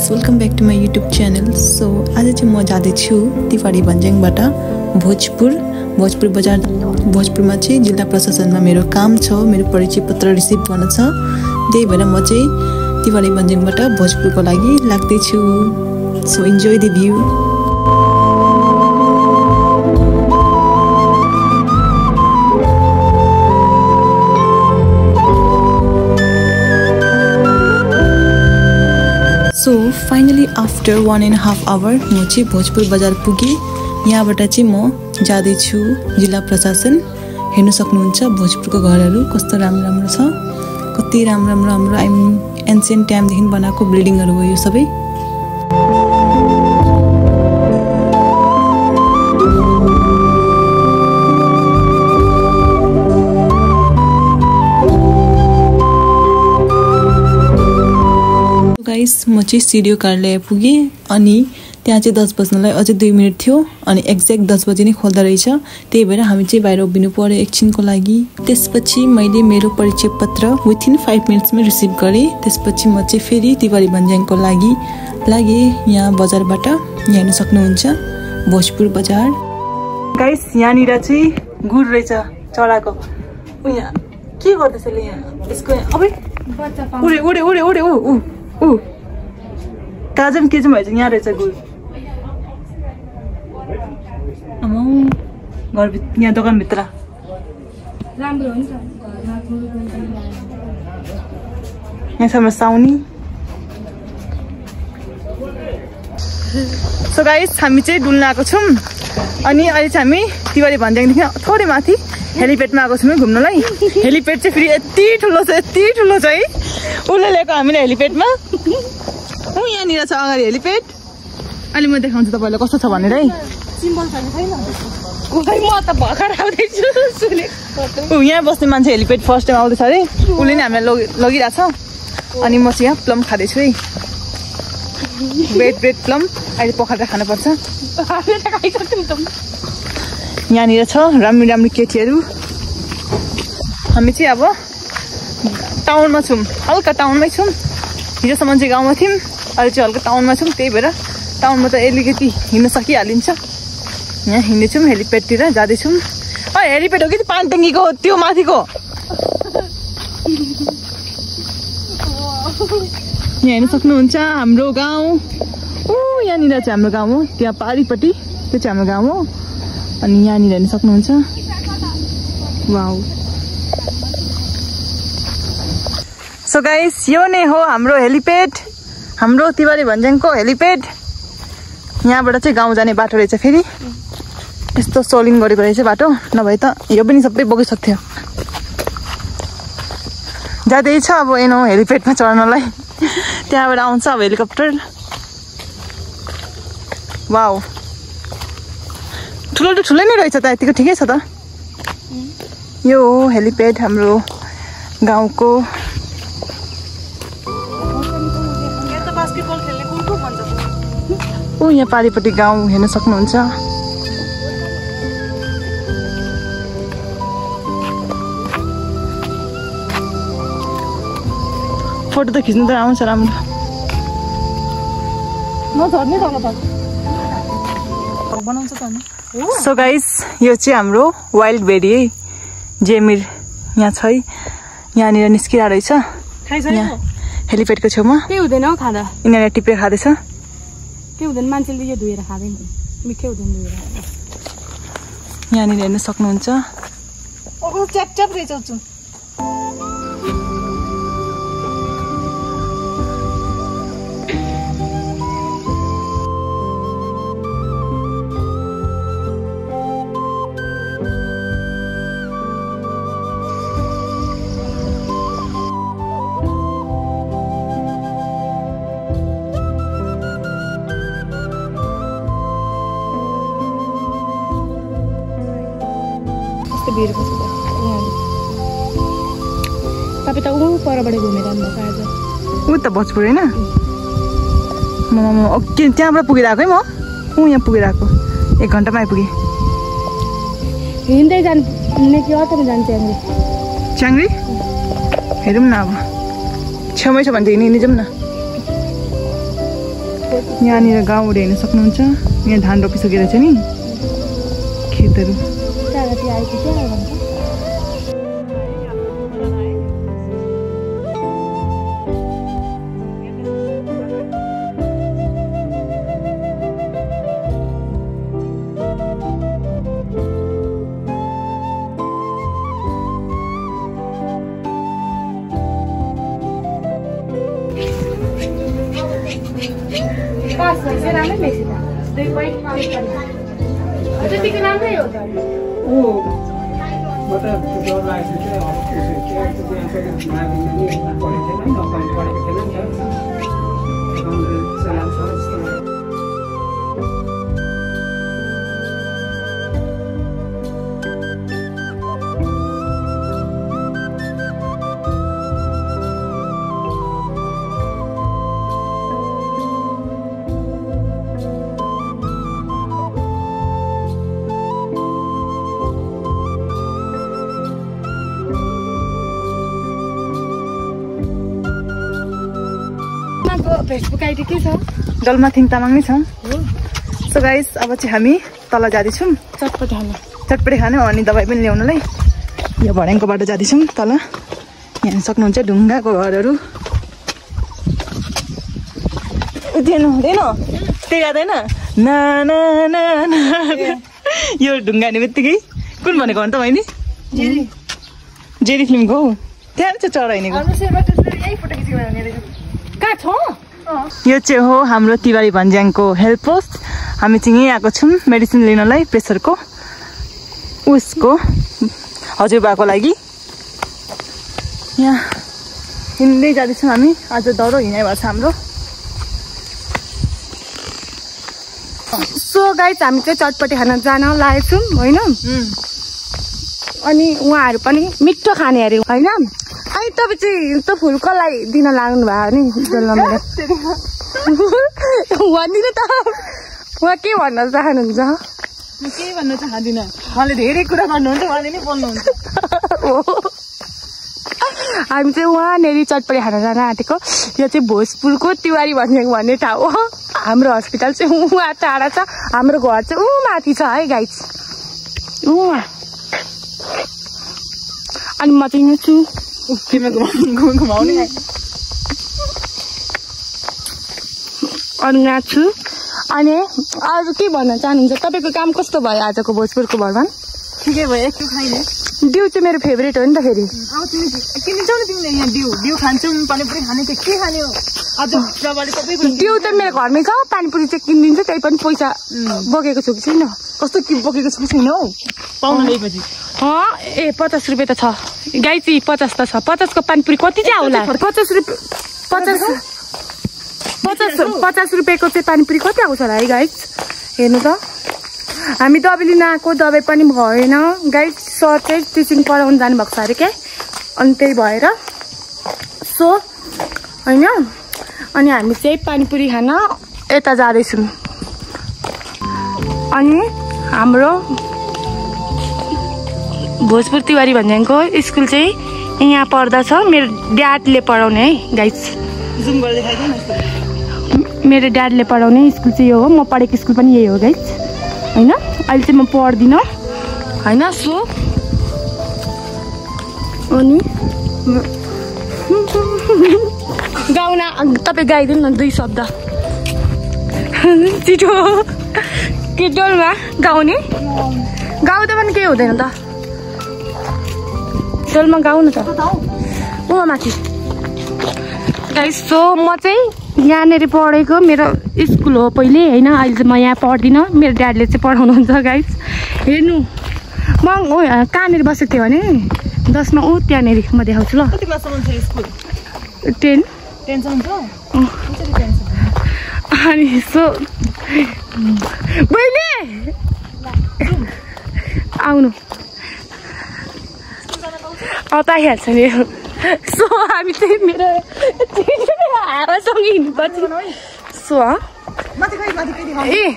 Welcome back to my YouTube channel. So आज चाहिँ म जाँदैछु तिवारी भन्ज्याङबाट भोजपुर बजार। भोजपुरमा चाहिँ जिल्ला प्रशासनमा मेरो काम छ, मेरो परिचय पत्र रिसिभ गर्न छ। त्यही भएर म चाहिँ तिवारी भन्ज्याङबाट भोजपुरको लागि लाग्दैछु। So enjoy the view. So finally after 1.5 hour म चाहिँ भोजपुर बजार पुगेँ। यहाँबाट चाहिँ म जाँदैछु जिल्ला प्रशासन। हेर्न सक्नुहुन्छ भोजपुरको घरहरू कस्तो राम्रो छ, कति राम्रो हाम्रो एन्सियन्ट टाइमदेखि बनाएको बिल्डिङहरू हो यो सबै। म चाहिँ सिडिओ कार्यालय पुगेँ अनि त्यहाँ चाहिँ 10 बज्नलाई अझै 2 मिनट थियो अनि एक्ज्याक्ट 10 बजे नै खोल्दा रहेछ। त्यही भएर हामी चाहिँ बाहिर उभिनु पर्यो एकछिनको लागि। त्यसपछि मैले मेरो परिचय पत्र विथिन 5 मिनट्समै रिसिभ गरेँ। त्यसपछि म चाहिँ फेरि तिवारी भन्ज्याङको लागि लागेँ यहाँ बजारबाट। यहाँ हेर्न सक्नुहुन्छ भोजपुर बजार। गाइस यहाँनिर चाहिँ गुड रहेछ चराको। यहाँ के गर्दैछ ले यहाँ यसको अबे उडे ऊ ताजम के चाहिँ भएछ यहाँ रहेछ गुड। घरभित्र यहाँ दोकानभित्र राम्रो हुन्छ। यहाँ छ हाम्रो साउनी। सो गाइस हामी चाहिँ डुल्न आएको छौँ अनि अहिले चाहिँ हामी तिवारी भन्ज्याङदेखि थोरै माथि हेलिप्याडमा आएको छौँ घुम्नलाई। हेलिप्याड चाहिँ फेरि यति ठुलो छ है। उसले ल्याएको हामीले हेलिप्याडमा। यहाँनिर छ अगाडि हेलिप्याड। अहिले म देखाउँछु तपाईँलाई कस्तो छ भनेर है। यहाँ बस्ने मान्छे हेलिप्याड फर्स्ट टाइम आउँदैछ अरे। उसले नै हामीलाई लगिरहेको छ अनि म चाहिँ यहाँ प्लम खाँदैछु है। ब्रेड प्लम अहिले पकाएर खानुपर्छ। यहाँनिर छ राम्रो केटीहरू। हामी चाहिँ अब टाउनमा छौँ, हल्का टाउनमै छौँ। हिजोसम्म चाहिँ गाउँमा थियौँ, अहिले चाहिँ हल्का टाउनमा छौँ। त्यही भएर टाउनमा त अलिकति हिँड्न सकिहालिन्छ। यहाँ हिँड्दैछौँ, हेलिप्याडतिर जाँदैछौँ। हेलिप्याड हो कि पानी ट्याङ्कीको त्यो माथिको। यहाँ हेर्न सक्नुहुन्छ हाम्रो गाउँ। यहाँनिर चाहिँ हाम्रो गाउँ हो, त्यहाँ पारिपट्टि त्यो चाहिँ हाम्रो गाउँ हो। अनि यहाँनिर हेर्न सक्नुहुन्छ वाउ। सो गाइस यो नै हो हाम्रो हेलिप्याड, हाम्रो तिवारी भन्ज्याङको हेलिप्याड। यहाँबाट चाहिँ गाउँ जाने बाटो रहेछ। फेरि यस्तो सोलिङ गरेको रहेछ बाटो, नभए त यो पनि सबै बगिसक्थ्यो। जाँदैछ अब एनो हेलिप्याडमा चढ्नलाई। त्यहाँबाट आउँछ अब हेलिकप्टर। वाउ ठुलै नै रहेछ त, यतिको ठिकै छ त। यो हो हेलिप्याड हाम्रो गाउँको। यहाँ पारिपट्टि गाउँ हेर्न सक्नुहुन्छ। फोटो त खिच्नु त आउँछ राम्रो। सो गाइस यो चाहिँ हाम्रो वाइल्ड बेरी है, जेमिर यहाँ छ है। यहाँनिर निस्किरहेको रहेछ यहाँ हेलिप्याडको छेउमा। के हुँदैन हौ खाँदा, यिनीहरूले टिपेर खाँदैछ। के हुँदैन, मान्छेले यो धोएर खाँदैन, मिठै हुँदैन धोएर। यहाँनिर हेर्न सक्नुहुन्छ च्याप रहेछ। तपाईँ त परबाट घुमेर आउनुभएको आज। ऊ त भोजपुर होइन त्यहाँबाट पुगेर आएको है। म यहाँ पुगेर आएको 1 घन्टामा आइपुगेँ। हिँड्दै जाने कि अटोमा जान्छ च्याङ्ग्री? हेरौँ न अब छेउमै छ भने हिँड्ने जाउँ न। यहाँनिर गाउँहरू हेर्न सक्नुहुन्छ। यहाँ धान रोपिसकेर छ नि खेतहरू। फेसबुक आइडी के छ? डल्माथिङ तामाङ नै छ। सो गाइस अब चाहिँ हामी तल जाँदैछौँ चटपटी खानु अनि दबाई पनि ल्याउनलाई। यो भड्याङको बाटो जाँदैछौँ तल। यहाँ सक्नुहुन्छ ढुङ्गाको घरहरू। हुँदैन त्यही जाँदैन ना ना ना ना। यो ढुङ्गा हाने बित्तिकै कुन भनेको हो त बहिनी? जेरी फिल्मको हो। त्यहाँ चाहिँ चरा हिँडेको। कहाँ छ? यो चाहिँ हो हाम्रो तिवारी भन्ज्याङको हेल्प पोस्ट। हामी चाहिँ यहीँ आएको छौँ मेडिसिन लिनलाई प्रेसरको उसको हजुरबाको लागि। यहाँ हिँड्दै जाँदैछौँ हामी। आज दह्रो हिँडाइ भएको छ हाम्रो। सो गाइस हामी चाहिँ चटपटी खाना जान लागेको छौँ होइन। अनि उहाँहरू पनि मिठो खाने अरे होइन। अनि तपाईँ चाहिँ त फुल कसलाई दिन लाग्नु भयो नि डल्लामा? भनिदिनु त उहाँ के भन्न चाहनुहुन्छ? म केही भन्न चाहदिनँ। उहाँले धेरै कुरा गर्नुहुन्छ, उहाँले नै बोल्नुहुन्छ। हामी चाहिँ उहाँनेरि चटपटी खाना जान आँटेको। यो चाहिँ भोजपुरको तिवारी भन्ने ठाउँ हो। हाम्रो हस्पिटल चाहिँ उहाँ टाढा छ, हाम्रो घर चाहिँ ऊ माथि छ है गाइस। उहाँ अनि म चाहिँ यहाँ छु। घुमाउने अनि यहाँ छु। अनि अरू के भन्न चाहनुहुन्छ? तपाईँको काम कस्तो भयो आजको भोजपुरको भ्रमण? ठिकै भयो। एक खाइने डिउ चाहिँ मेरो फेभरेट हो नि त फेरि। अब तिमी किनिन्छौ नि तिमीले यहाँ डिउ खान्छौ पानीपुरी खाने त्यो के खाने हो? आज सबै डिउ त मेरो घरमै छ। पानीपुरी चाहिँ किनिदिन्छ त्यही पनि पैसा बोकेको छु कि छैन? कस्तो बोकेको छु कि छैन हौ? पाउनु ल्याएपछि ए 50 रुपियाँ त छ गाई चाहिँ 50 त छ। 50 को पानीपुरी कति चाहिँ होला? 50 रुपियाँको चाहिँ पानीपुरी कति आउँछ होला है गाइस? हेर्नु त हामी दबाई लिन आएको, दबाई पनि भएन गाइस। सर चाहिँ टिचिङ पढाउनु जानुभएको छ अरे क्या। अनि त्यही भएर सो होइन। अनि हामी चाहिँ पानीपुरी खान यता जाँदैछौँ। अनि हाम्रो भोजपुर तिवारी भन्ज्याङको स्कुल चाहिँ यहाँ पढ्दछ। मेरो ड्याडले पढाउने है गाइस। जुम गरेर देखाइदिनु न। मेरो ड्याडले पढाउने स्कुल चाहिँ यो हो। म पढेको स्कुल पनि यही हो गाइस होइन। अहिले चाहिँ म पढ्दिनँ होइन। सो अनि गाउन तपाईँ गाइदिनु न 2 शब्द छिटो। के डोलमा गाउने? गाउँदा पनि केही हुँदैन त। डोलमा गाउनु त ऊ माथि गाइस। सो म चाहिँ यहाँनिर पढेको मेरो स्कुल हो पहिले होइन। अहिले चाहिँ म यहाँ पढ्दिनँ। मेरो ड्याडले चाहिँ पढाउनुहुन्छ गाइस। हेर्नु म कहाँनिर बसेको थिएँ भने 10 मा ऊ त्यहाँनिर म देखाउँछु ल। कति क्लाससम्म छ स्कुल? 10 10सम्म छ। अनि सो बहिनी आउनु पाइहाल्छ नि। सो हामी चाहिँ मेरो हावासँग हिँड्नुपर्छ। सो ए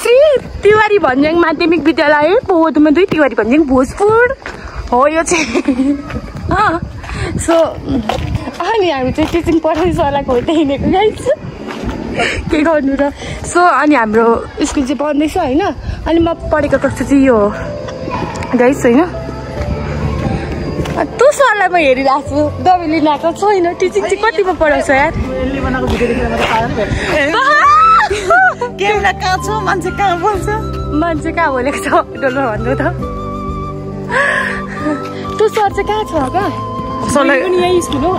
श्री तिवारी भन्ज्याङ माध्यमिक विद्यालय पौधमा 2 तिवारी भन्ज्याङ भोजपुर हो यो चाहिँ। सो अनि हामी चाहिँ टिचिङ पढाउने सरलाई खोज्दै हिँडेको गाइस। के गर्नु र सो अनि हाम्रो स्कुल चाहिँ पढ्दैछ होइन अनि म पढेको कक्षा चाहिँ यो हो गाइस होइन तँ सरलाई म हेरिरहेको छु दबाई लिन आएको छैन टिचिङ चाहिँ कतिमा पढाउँछ यार क्यामेरा कहाँ छ मान्छे कहाँ बोल्छ मान्छे कहाँ बोलेको छ डोलमा भन्नु त तँ सर चाहिँ कहाँ छ कहाँ सरलाई पनि यही स्कुल हो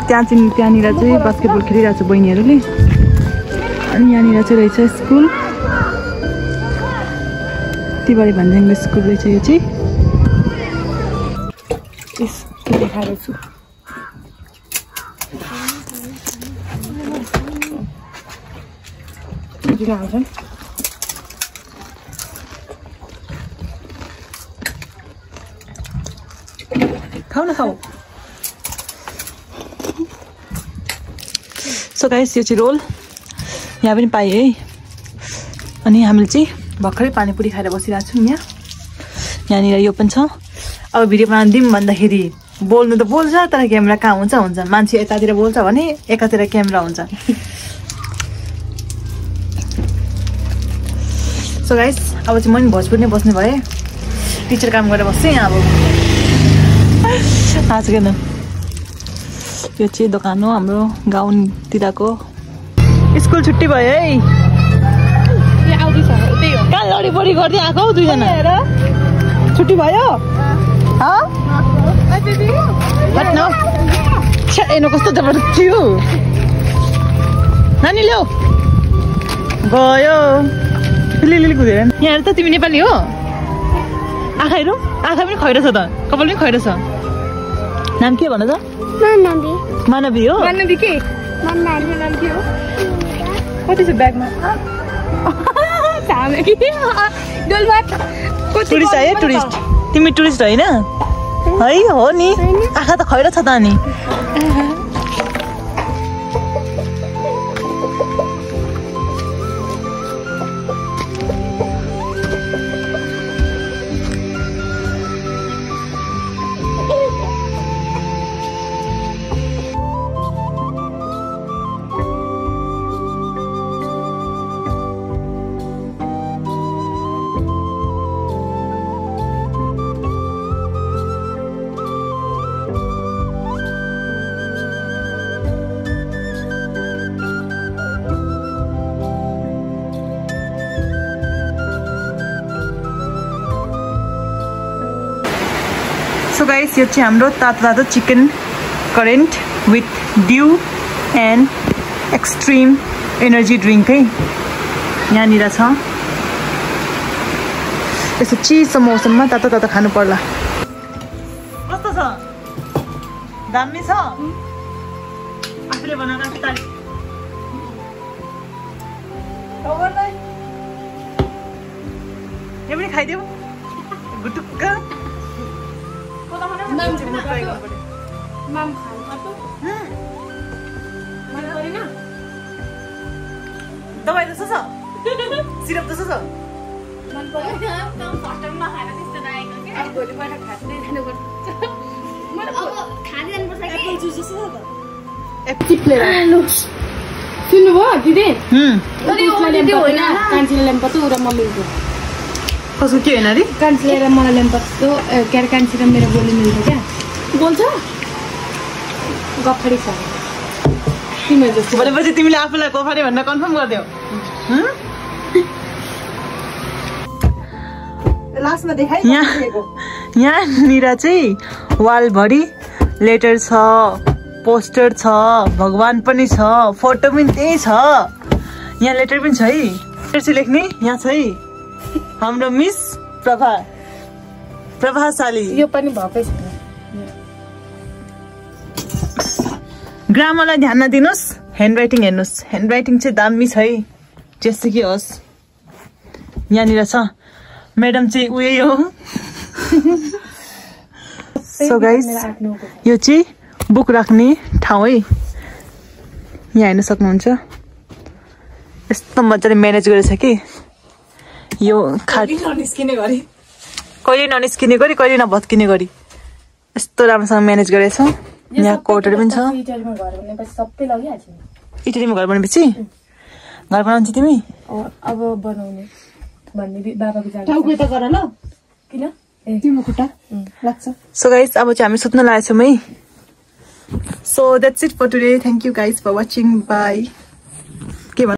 त्यहाँनिर चाहिँ बास्केटबल खेलिरहेको छ बहिनीहरूले अनि यहाँनिर चाहिँ रहेछ स्कुल तिवारी भन्ज्याङको स्कुल रहेछ यो चाहिँ देखाएको छु खाऊ न खाऊ सो गाइस यो चाहिँ रोल यहाँ पनि पाएँ है अनि हामीले चाहिँ भर्खरै पानीपुरी खाएर बसिरहेको छौँ यहाँनिर यो पनि छ अब भिडियो बनाउनु दिउँ भन्दाखेरि बोल्नु त बोल्छ तर क्यामेरा कहाँ हुन्छ मान्छे यतातिर बोल्छ भने एकातिर क्यामेरा हुन्छ सो गाइस अब चाहिँ म पनि भोजपुर नै बस्ने भएँ टिचर काम गरेर बस्छु यहाँ अब आज किन यो चाहिँ दोकान हो हाम्रो गाउँतिरको स्कुल छुट्टी भयो है कहाँ लडीबडी गर्दै आएको हौ दुईजना छुट्टी भयो एनो कस्तो जबरजस्त थियो नानी ल्याऊ गयो लिली कुदेर यहाँ त तिमी नेपाली हो आँखा हेरौँ आँखा पनि खैरो छ त कपाल पनि खैरो छ नाम के भन त मानवी हो मानवी के नाम के हो कति छ ब्यागमा टुरिस्ट आयो टुरिस्ट तिमी टुरिस्ट होइन है हो नि आँखा त खैरो छ त अनि सो गाइस यो चाहिँ हाम्रो तातो chicken current with due and extreme energy drink है यहाँनिर छ यस्तो चिसो मौसममा तातो खानु पर्ला कस्तो छ दामी छ आफूले बनाएको आफै तारिफ यो पनि खाइदेऊ गुटुक्क दबाई जस्तो छ सिरप जस्तो छ सुन्नुभयो दिदी कान्छीले ल्याम्पतो र मम्मीको कसको के होइन अरे कान्छीले र मलाई ल्याम्पतो के अरे कान्छी र मेरो बोली मिल्छ क्या बोल्छ गफडी छ तिमीहरू जस्तो भनेपछि तिमीले आफूलाई गफडी भनेर कन्फर्म गरिदेऊ लास्टमा देखाइ यहाँनिर चाहिँ वालभरि लेटर छ पोस्टर छ भगवान पनि छ फोटो पनि त्यही छ यहाँ लेटर पनि छ है चाहिँ लेख्ने यहाँ छ है हाम्रो मिस प्रभाशाली यो पनि भकै छ ग्रामरलाई ध्यान नदिनुहोस् ह्यान्डराइटिङ हेर्नुहोस् ह्यान्डराइटिङ चाहिँ दामी छ है जेसुकै होस् यहाँनिर छ म्याडम चाहिँ उयो हो सो गाइस यो चाहिँ बुक राख्ने ठाउँ है यहाँ हेर्न सक्नुहुन्छ यस्तो मजाले म्यानेज गरेछ कि यो ननिस्किने गरी कहिले ननिस्किने गरी कहिले नभत्किने गरी यस्तो राम्रोसँग म्यानेज गरेछ यहाँ कोटहरू पनि छ इटलीमा घर बनाएपछि घर बनाउँछ तिमी अब बनाउने भन्ने बाबाको जान टाउको त गर ल किन तिम्रो खुट्टा लाग्छ सो गाइस अब चाहिँ हामी सुत्न लागेछौँ है so that's it for today thank you guys for watching by